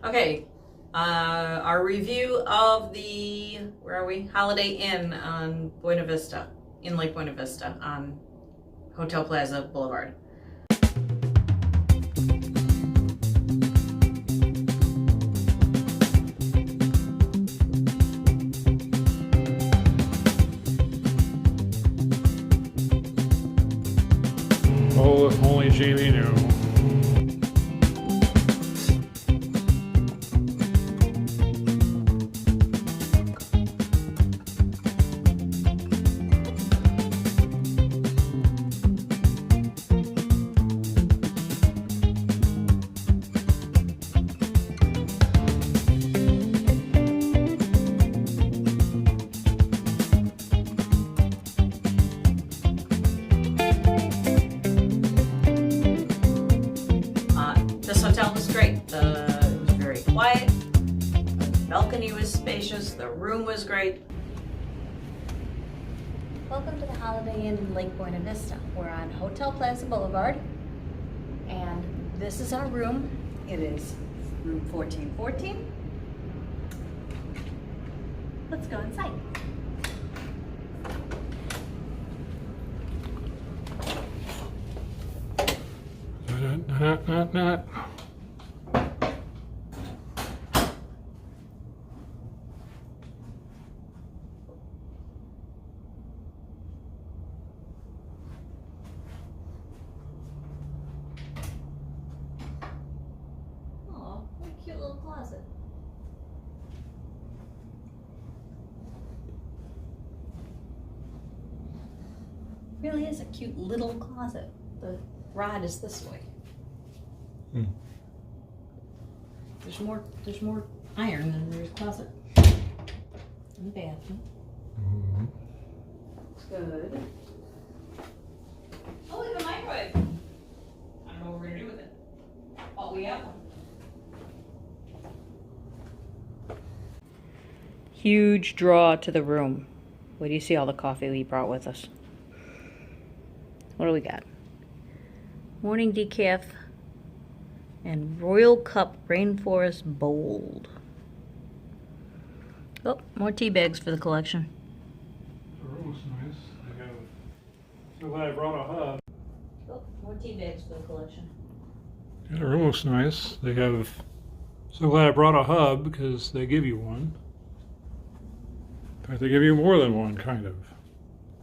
Okay, our review of the, where are we? Holiday Inn on Buena Vista, in Lake Buena Vista on Hotel Plaza Boulevard. Oh, if only Jamie knew. This hotel was great. It was very quiet. The balcony was spacious. The room was great. Welcome to the Holiday Inn in Lake Buena Vista. We're on Hotel Plaza Boulevard, and this is our room. It is room 1414. Let's go inside. Not. Oh, what a cute little closet. Really is a cute little closet. The rod is this way. There's more iron than there's closet. In the bathroom. Looks good. Oh, we have a microwave. I don't know what we're gonna do with it. Oh, we have one. Huge draw to the room. Wait do you see all the coffee we brought with us? What do we got? Morning decaf and Royal Cup Rainforest Bold. Oh, more tea bags for the collection. The room was nice. So glad I brought a hub. Oh, more tea bags for the collection. Yeah, the room looks nice. They have. So glad I brought a hub because they give you one. In fact, they give you more than one, kind of.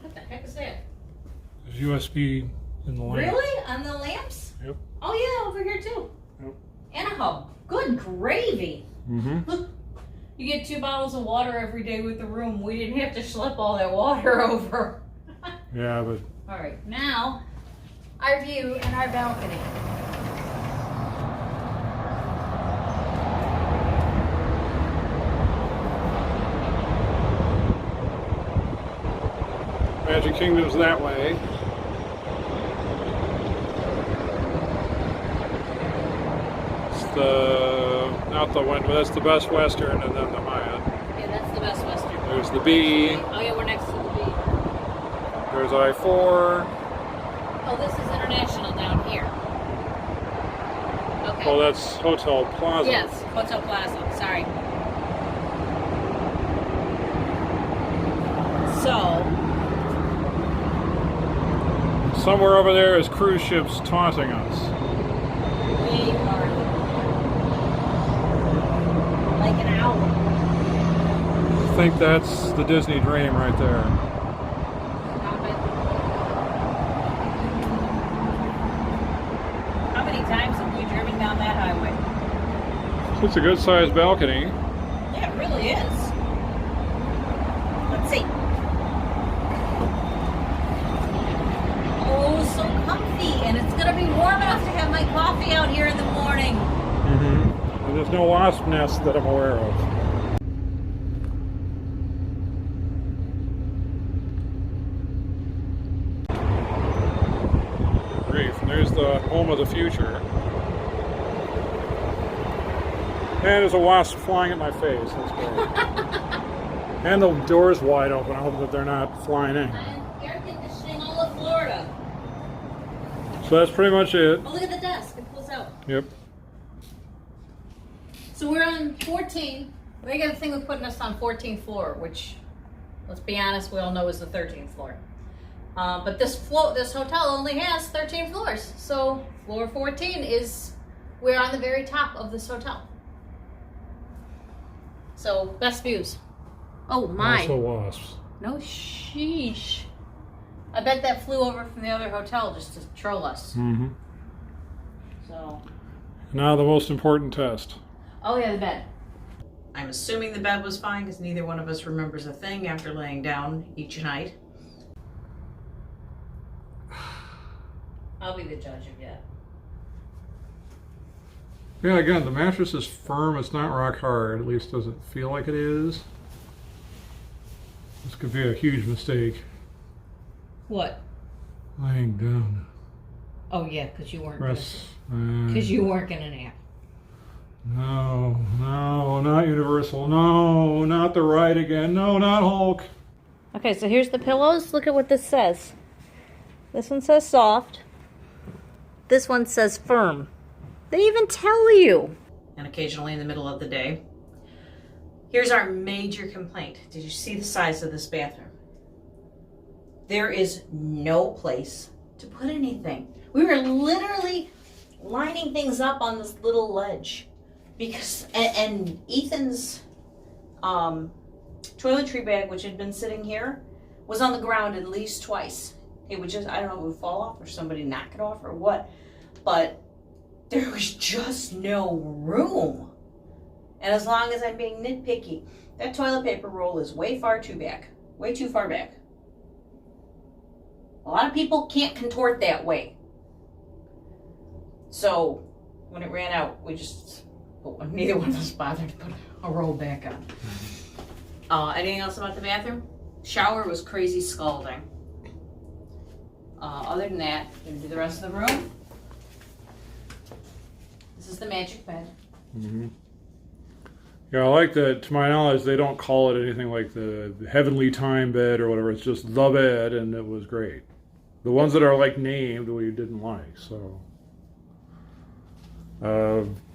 What the heck is that? There's USB in the lamp. Really? On the lamps? Yep. Oh yeah, over here too. Yep. And a hub. Good gravy. Mm-hmm. Look, you get 2 bottles of water every day with the room. We didn't have to schlep all that water over. Yeah, but All right, now our view and our balcony. Magic Kingdom's that way. It's not the one, but that's the Best Western, and then the Hyatt. Yeah, that's the Best Western. There's the B. Oh yeah, we're next to the B. There's I-4. Oh, this is International down here. Okay. Well, that's Hotel Plaza. Yes, Hotel Plaza. Sorry. So, Somewhere over there is cruise ships taunting us. we are like an owl. I think that's the Disney dream right there. Stop it. How many times have we driven down that highway? It's a good sized balcony. Yeah, it really is. Let's see. Oh, so comfy, and it's gonna be warm enough to have my coffee out here in the morning. Mm-hmm. And there's no wasp nest that I'm aware of. Grief. And there's the home of the future. And there's a wasp flying at my face. That's great. And the door's wide open. I hope that they're not flying in. And air conditioning all of Florida. So that's pretty much it. Oh, look at the desk. It pulls out. Yep. So we're on 14. They got a thing with putting us on 14th floor, which, let's be honest, we all know is the 13th floor. But this hotel only has 13 floors. So floor 14 is, we're on the very top of this hotel. So best views. Oh my. Also wasps. No sheesh. I bet that flew over from the other hotel just to troll us. Mm-hmm. So. Now the most important test. Oh yeah, the bed. I'm assuming the bed was fine because neither one of us remembers a thing after laying down each night. I'll be the judge of that. Yeah, again, the mattress is firm. It's not rock hard. At least doesn't feel like it is. This could be a huge mistake. What? Laying down. Oh yeah, because you weren't. Press. Because you weren't gonna nap. No, not Universal. No, not the ride again. No, not Hulk. Okay, so here's the pillows. Look at what this says. This one says soft. This one says firm. They even tell you. And occasionally in the middle of the day. Here's our major complaint. Did you see the size of this bathroom? There is no place to put anything. We were literally lining things up on this little ledge. Because, and Ethan's toiletry bag, which had been sitting here, was on the ground at least twice. It would just, I don't know if it would fall off or somebody knock it off or what, but there was just no room. And as long as I'm being nitpicky, that toilet paper roll is way too far back. A lot of people can't contort that way. So when it ran out, neither one of us bothered to put a roll back on. Anything else about the bathroom? Shower was crazy scalding. Other than that, gonna do the rest of the room. This is the magic bed. Mm-hmm. Yeah, I like that. To my knowledge, they don't call it anything like the Heavenly Time bed or whatever. It's just the bed, and it was great. The ones that are like named, we didn't like. So,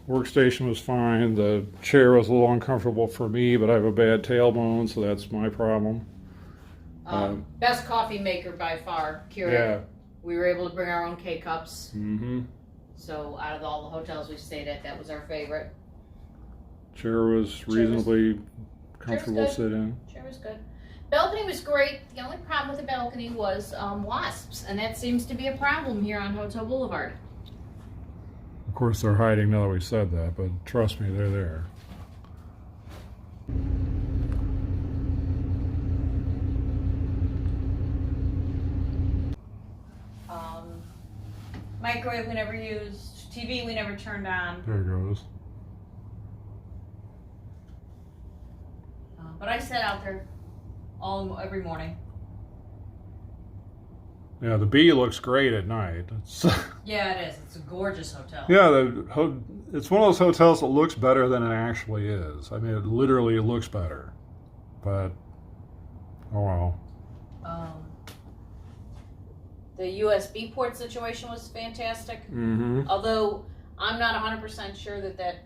workstation was fine. The chair was a little uncomfortable for me, but I have a bad tailbone, so that's my problem. Best coffee maker by far, Keurig. Yeah. We were able to bring our own K-cups. Mm-hmm. So out of all the hotels we stayed at, that was our favorite. Chair was reasonably comfortable to sit in. Chair was good. Balcony was great. The only problem with the balcony was wasps, and that seems to be a problem here on Hotel Boulevard. Of course, they're hiding now that we said that, but trust me, they're there. Microwave we never used. TV we never turned on. There it goes. But I sat out there every morning. Yeah, the B looks great at night. Yeah, it is. It's a gorgeous hotel. Yeah, it's one of those hotels that looks better than it actually is. I mean, it literally looks better. But, oh well. The USB port situation was fantastic. Mm-hmm. Although I'm not 100% sure that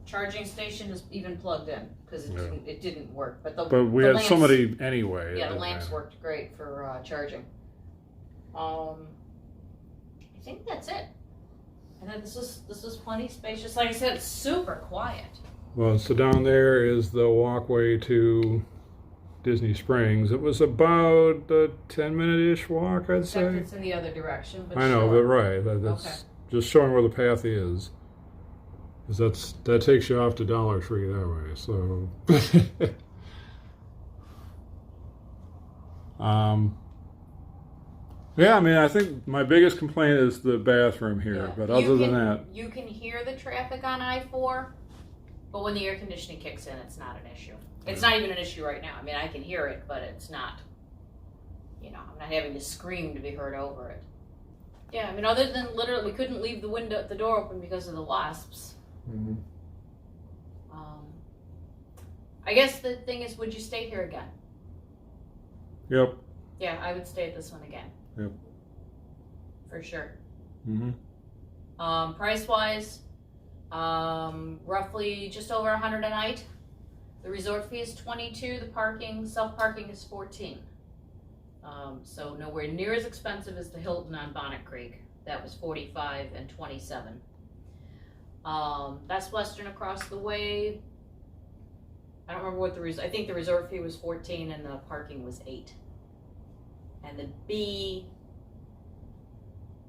charging station is even plugged in because it didn't work. But we had lamps, somebody anyway. Yeah, the lamps worked great for charging. I think that's it. And then this is plenty spacious. Like I said, it's super quiet. Well, so down there is the walkway to Disney Springs. It was about a 10-minute-ish walk, I'd say. Except it's in the other direction. But I know, sure. but right. That's just showing where the path is. Because that takes you off to Dollar Tree that way. So, yeah, I mean, I think my biggest complaint is the bathroom here. Yeah. But other than that, you can hear the traffic on I-4, but when the air conditioning kicks in, it's not an issue. It's not even an issue right now. I mean, I can hear it, but it's not. I'm not having to scream to be heard over it. Yeah, I mean, other than literally, we couldn't leave the door open because of the wasps. mm-hmm. I guess the thing is, would you stay here again? Yep. Yeah, I would stay at this one again. Yep. For sure. Mm-hmm. Price-wise, Roughly just over 100 a night. The resort fee is 22. The parking, self-parking is 14. So nowhere near as expensive as the Hilton on Bonnet Creek. That was 45 and 27. Best Western across the way. I don't remember what I think the resort fee was 14 and the parking was 8. And the B,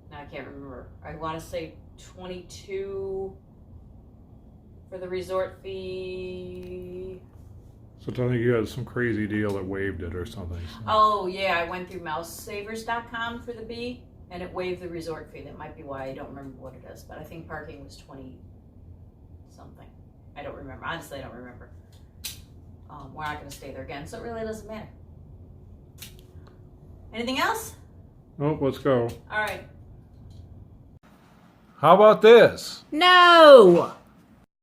now I can't remember. I want to say 22 for the resort fee. So I think you had some crazy deal that waived it or something. So. Oh yeah, I went through mousesavers.com for the B and it waived the resort fee. That might be why I don't remember what it is, but I think parking was 20 something. I don't remember. Honestly, I don't remember. We're not going to stay there again, so it really doesn't matter. Anything else? Nope, let's go. All right. How about this? No!